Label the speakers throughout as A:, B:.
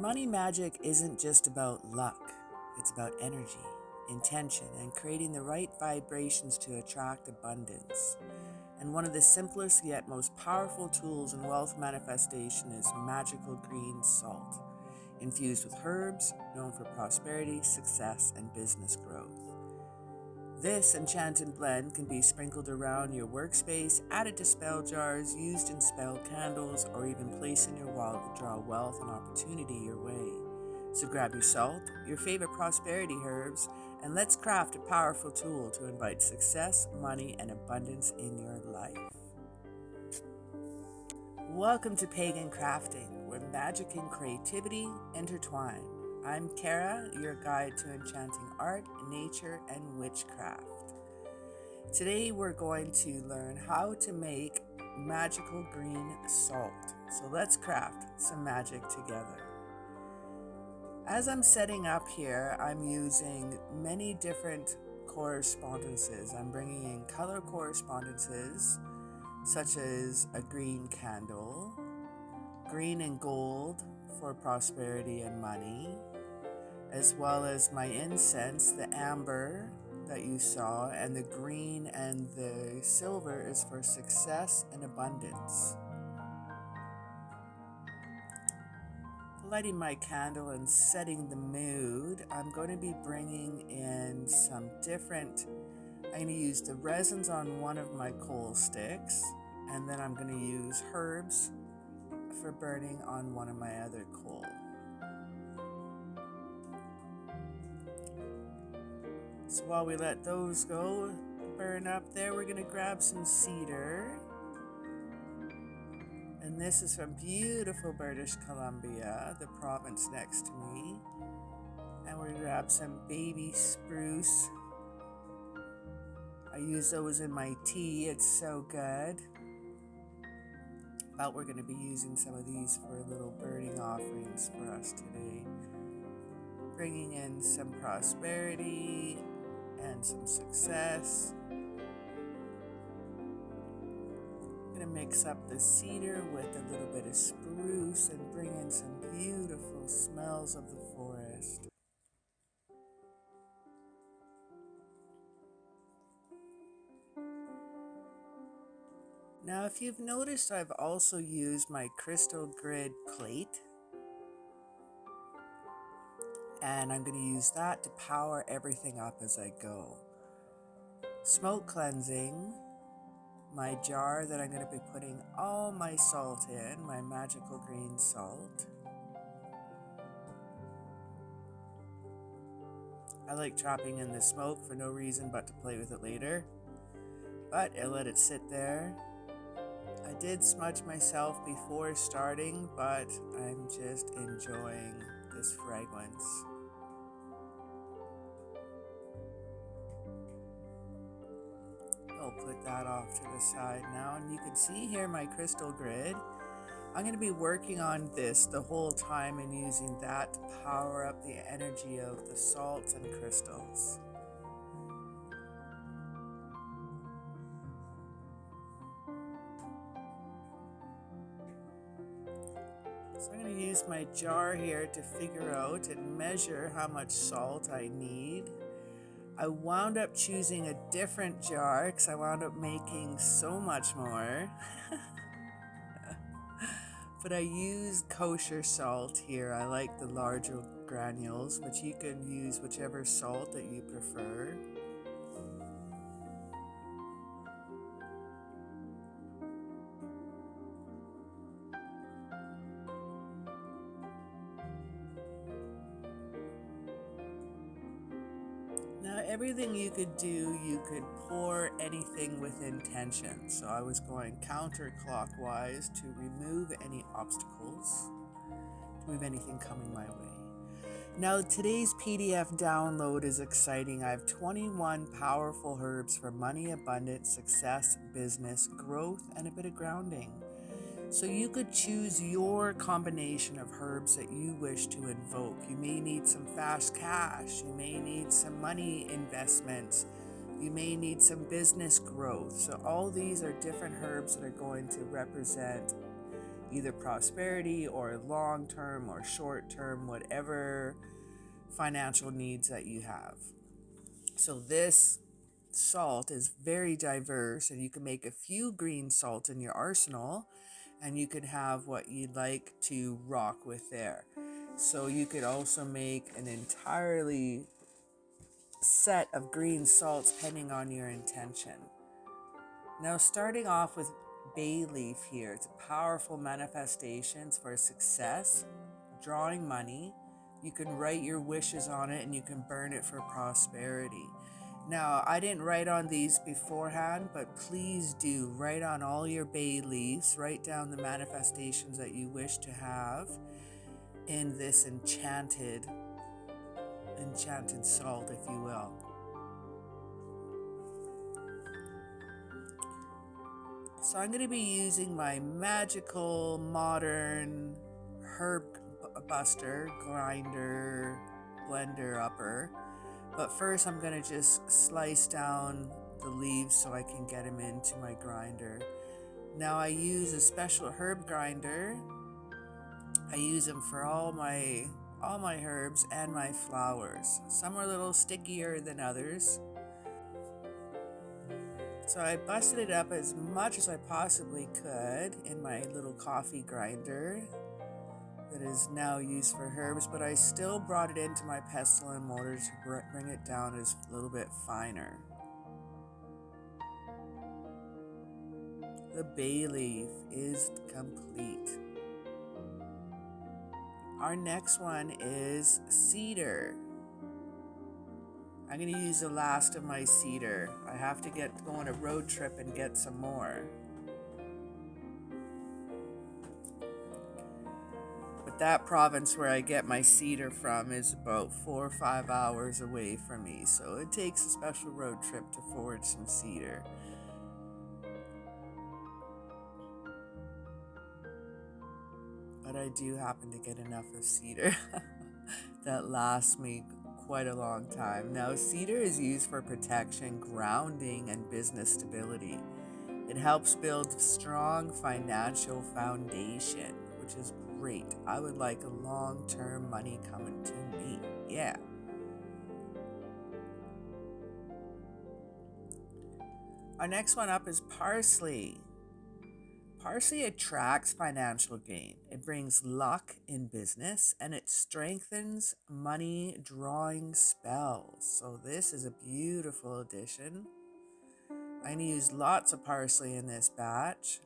A: Money magic isn't just about luck, it's about energy, intention, and creating the right vibrations to attract abundance. And one of the simplest yet most powerful tools in wealth manifestation is magical green salt, infused with herbs known for prosperity, success, and business growth. This enchanted blend can be sprinkled around your workspace, added to spell jars, used in spell candles, or even placed in your wallet to draw wealth and opportunity your way. So grab your salt, your favorite prosperity herbs, and let's craft a powerful tool to invite success, money, and abundance in your life. Welcome to Pagan Crafting, where magic and creativity intertwine. I'm Cara, your guide to enchanting art, nature, and witchcraft. Today we're going to learn how to make magical green salt. So let's craft some magic together. As I'm setting up here, I'm using many different correspondences. I'm bringing in color correspondences, such as a green candle, green and gold for prosperity and money, as well as my incense, the amber that you saw, and the green and the silver is for success and abundance. Lighting my candle and setting the mood, I'm going to be bringing in some different, I'm going to use the resins on one of my coal sticks, and then I'm going to use herbs for burning on one of my other coal. So while we let those go, burn up there, we're going to grab some cedar. And this is from beautiful British Columbia, the province next to me. And we're going to grab some baby spruce. I use those in my tea, it's so good. But we're going to be using some of these for little burning offerings for us today. Bringing in some prosperity and some success. I'm going to mix up the cedar with a little bit of spruce and bring in some beautiful smells of the forest. Now, if you've noticed, I've also used my crystal grid plate, and I'm going to use that to power everything up as I go. Smoke cleansing, my jar that I'm going to be putting all my salt in, my magical green salt. I like trapping in the smoke for no reason but to play with it later, but I let it sit there. I did smudge myself before starting, but I'm just enjoying this fragrance. I'll put that off to the side now, and you can see here my crystal grid. I'm going to be working on this the whole time and using that to power up the energy of the salts and crystals. So I'm going to use my jar here to figure out and measure how much salt I need. I wound up choosing a different jar because I wound up making so much more. But I use kosher salt here. I like the larger granules, but you can use whichever salt that you prefer. Now, everything you could do, you could pour anything with intention. So I was going counterclockwise to remove any obstacles, to move anything coming my way. Now, today's PDF download is exciting. I have 21 powerful herbs for money, abundance, success, business, growth, and a bit of grounding. So you could choose your combination of herbs that you wish to invoke. You may need some fast cash. You may need some money investments. You may need some business growth. So all these are different herbs that are going to represent either prosperity or long-term or short-term, whatever financial needs that you have. So this salt is very diverse, and you can make a few green salt in your arsenal, and you could have what you'd like to rock with there. So you could also make an entirely set of green salts depending on your intention. Now, starting off with bay leaf here, it's powerful manifestations for success, drawing money. You can write your wishes on it and you can burn it for prosperity. Now, I didn't write on these beforehand, but please do write on all your bay leaves. Write down the manifestations that you wish to have in this enchanted salt, if you will. So I'm going to be using my magical modern herb buster, grinder, blender upper. But first I'm going to just slice down the leaves so I can get them into my grinder. Now I use a special herb grinder. I use them for all my herbs and my flowers. Some are a little stickier than others. So I busted it up as much as I possibly could in my little coffee grinder that is now used for herbs, but I still brought it into my pestle and mortar to bring it down as a little bit finer. The bay leaf is complete. Our next one is cedar. I'm going to use the last of my cedar. I have to go on a road trip and get some more. But that province where I get my cedar from is about 4 or 5 hours away from me, so it takes a special road trip to forage some cedar. But I do happen to get enough of cedar that lasts me quite a long time. Now, cedar is used for protection, grounding, and business stability. It helps build strong financial foundation, which is great. I would like a long-term money coming to me. Yeah. Our next one up is parsley. Parsley attracts financial gain. It brings luck in business and it strengthens money drawing spells. So this is a beautiful addition. I'm going to use lots of parsley in this batch.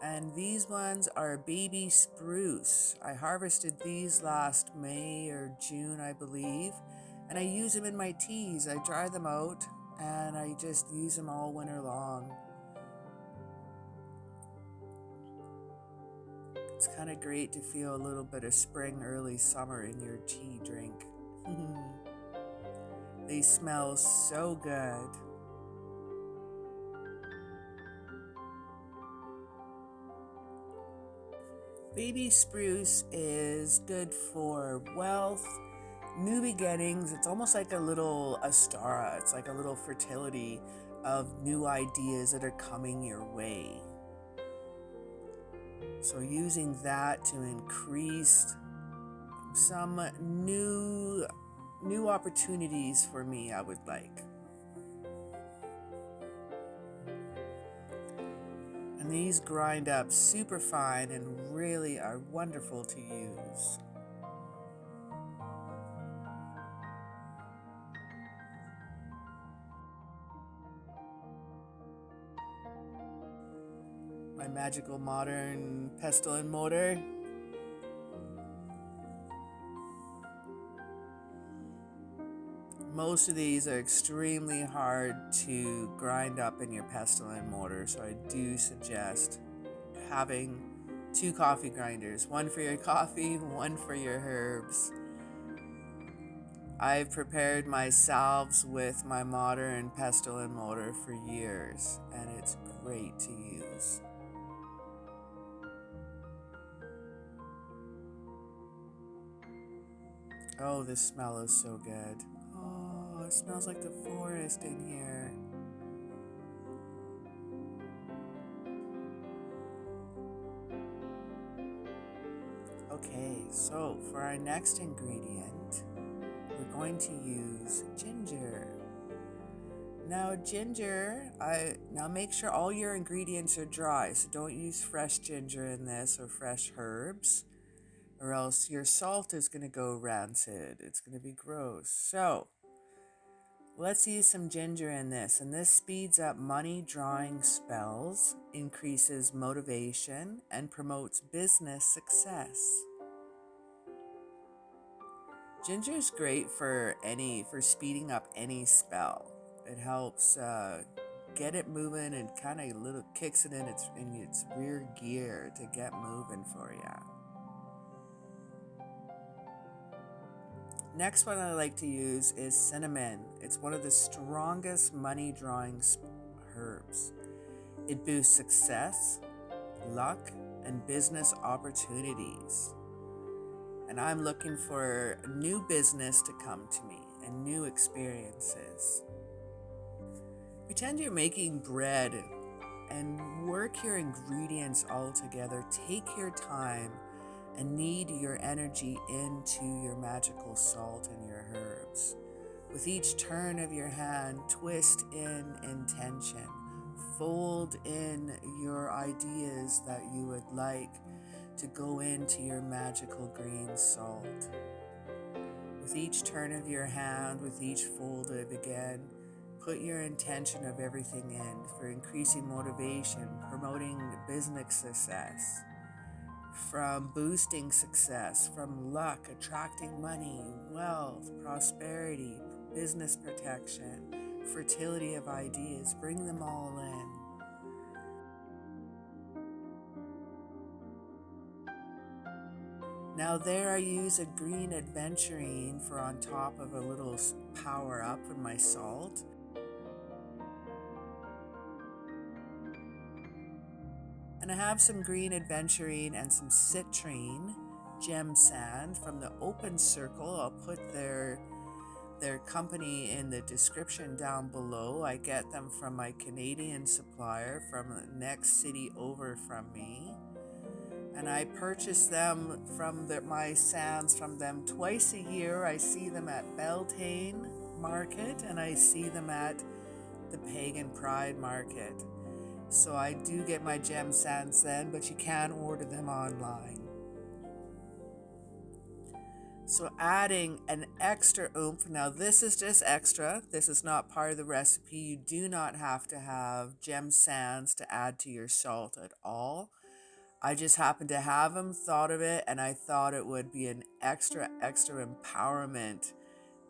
A: And these ones are baby spruce. I harvested these last May or June, I believe. And I use them in my teas. I dry them out and I just use them all winter long. It's kind of great to feel a little bit of spring, early summer in your tea drink. They smell so good. Baby spruce is good for wealth, new beginnings. It's almost like a little Astara. It's like a little fertility of new ideas that are coming your way. So using that to increase some new opportunities for me, I would like. And these grind up super fine and really are wonderful to use. My magical modern pestle and mortar. Most of these are extremely hard to grind up in your pestle and mortar, so I do suggest having 2 coffee grinders, one for your coffee, one for your herbs. I've prepared my salves with my modern pestle and mortar for years, and it's great to use. Oh, this smell is so good. Oh, smells like the forest in here. Okay, so for our next ingredient, we're going to use ginger. Now now make sure all your ingredients are dry, so don't use fresh ginger in this or fresh herbs, or else your salt is going to go rancid. It's going to be gross. So let's use some ginger in this, and this speeds up money drawing spells, increases motivation, and promotes business success. Ginger is great for speeding up any spell. It helps get it moving and kind of little kicks it in its rear gear to get moving for you. Next one I like to use is cinnamon. It's one of the strongest money drawing herbs. It boosts success, luck, and business opportunities. And I'm looking for new business to come to me and new experiences. Pretend you're making bread and work your ingredients all together. Take your time and knead your energy into your magical salt and your herbs. With each turn of your hand, twist in intention. Fold in your ideas that you would like to go into your magical green salt. With each turn of your hand, with each fold of again, put your intention of everything in for increasing motivation, promoting business success, from boosting success, from luck, attracting money, wealth, prosperity, business protection, fertility of ideas. Bring them all in. Now there I use a green adventurine for on top of a little power up in my salt. And I have some green adventurine and some citrine gem sand from the Open Circle. I'll put their company in the description down below. I get them from my Canadian supplier from the next city over from me. And I purchase them from my sands from them twice a year. I see them at Beltane Market and I see them at the Pagan Pride Market. So I do get my gem sands then, but you can order them online. So adding an extra oomph. Now this is just extra. This is not part of the recipe. You do not have to have gem sands to add to your salt at all. I just happened to have them, thought of it, and I thought it would be an extra empowerment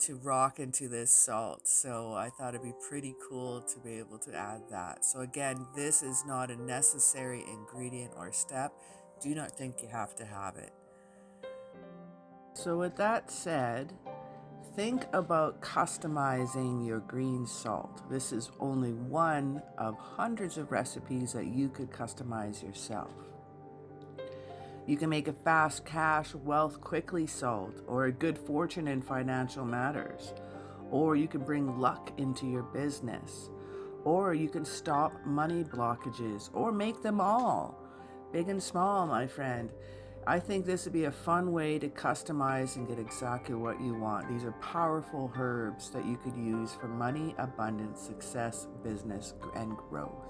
A: to rock into this salt. So I thought it'd be pretty cool to be able to add that. So again, this is not a necessary ingredient or step. Do not think you have to have it. So with that said, think about customizing your green salt. This is only one of hundreds of recipes that you could customize yourself. You can make a fast cash, wealth quickly salt, or a good fortune in financial matters. Or you can bring luck into your business. Or you can stop money blockages, or make them all. Big and small, my friend. I think this would be a fun way to customize and get exactly what you want. These are powerful herbs that you could use for money, abundance, success, business, and growth.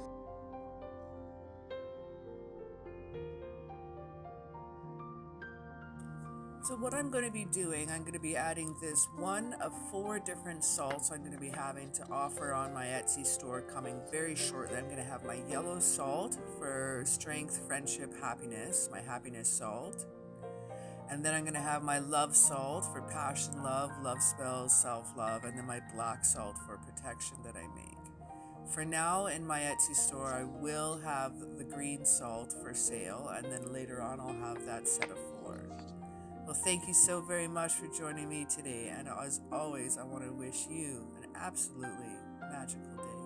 A: So what I'm going to be doing, I'm going to be adding this one of 4 different salts I'm going to be having to offer on my Etsy store coming very shortly. I'm going to have my yellow salt for strength, friendship, happiness, my happiness salt. And then I'm going to have my love salt for passion, love spells, self-love, and then my black salt for protection that I make. For now, in my Etsy store, I will have the green salt for sale, and then later on I'll have that set of 4. Well, thank you so very much for joining me today, and as always, I want to wish you an absolutely magical day.